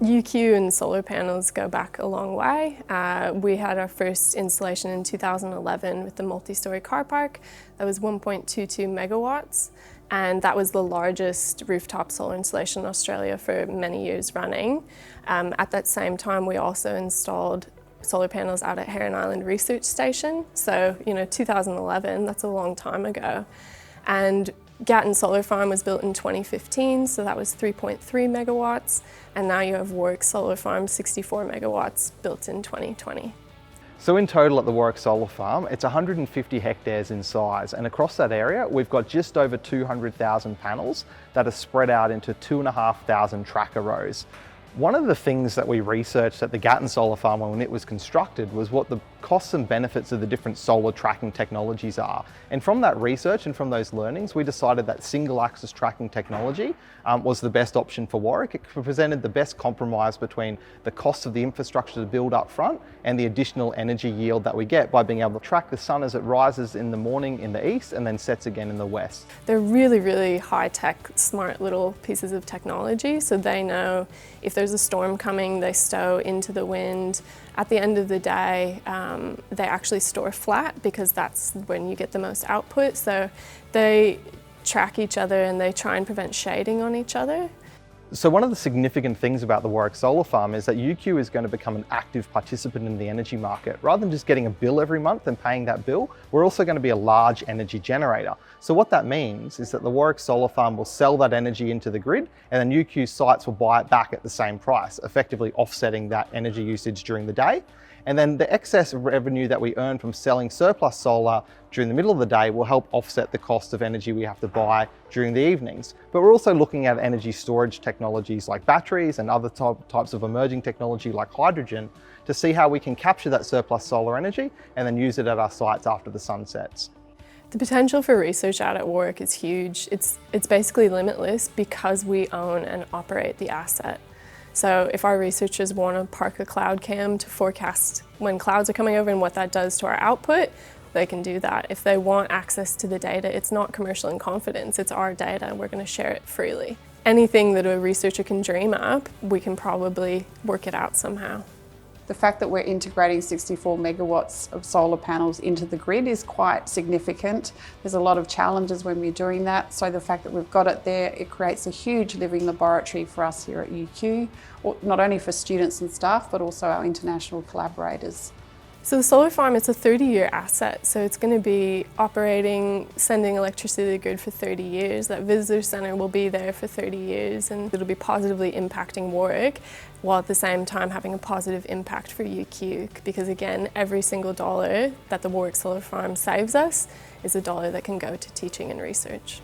UQ and solar panels go back a long way. We had our first installation in 2011 with the multi-storey car park. That was 1.22 megawatts, and that was the largest rooftop solar installation in Australia for many years running. At that same time, we also installed solar panels out at Heron Island Research Station. So, 2011, that's a long time ago. And Gatton Solar Farm was built in 2015, so that was 3.3 megawatts, and now you have Warwick Solar Farm, 64 megawatts, built in 2020. So in total at the Warwick Solar Farm, it's 150 hectares in size, and across that area we've got just over 200,000 panels that are spread out into 2,500 tracker rows. One of the things that we researched at the Gatton Solar Farm when it was constructed was what the costs and benefits of the different solar tracking technologies are. And from that research and from those learnings, we decided that single axis tracking technology was the best option for Warwick. It presented the best compromise between the cost of the infrastructure to build up front and the additional energy yield that we get by being able to track the sun as it rises in the morning in the east and then sets again in the west. They're really, really high-tech, smart little pieces of technology, so they know if there's a storm coming, they stow into the wind. At the end of the day, they actually store flat because that's when you get the most output. So they track each other and they try and prevent shading on each other. So one of the significant things about the Warwick Solar Farm is that UQ is going to become an active participant in the energy market. Rather than just getting a bill every month and paying that bill, we're also going to be a large energy generator. So what that means is that the Warwick Solar Farm will sell that energy into the grid, and then UQ sites will buy it back at the same price, effectively offsetting that energy usage during the day. And then the excess revenue that we earn from selling surplus solar during the middle of the day will help offset the cost of energy we have to buy during the evenings. But we're also looking at energy storage technologies like batteries and other types of emerging technology like hydrogen to see how we can capture that surplus solar energy and then use it at our sites after the sun sets. The potential for research out at Warwick is huge. It's basically limitless because we own and operate the asset. So if our researchers want to park a cloud cam to forecast when clouds are coming over and what that does to our output, they can do that. If they want access to the data, it's not commercial in confidence, it's our data, we're going to share it freely. Anything that a researcher can dream up, we can probably work it out somehow. The fact that we're integrating 64 megawatts of solar panels into the grid is quite significant. There's a lot of challenges when we're doing that, so the fact that we've got it there, it creates a huge living laboratory for us here at UQ, not only for students and staff, but also our international collaborators. So the solar farm, it's a 30-year asset, so it's going to be operating, sending electricity to the grid for 30 years. That visitor centre will be there for 30 years and it'll be positively impacting Warwick, while at the same time having a positive impact for UQ, because again, every single dollar that the Warwick Solar Farm saves us is a dollar that can go to teaching and research.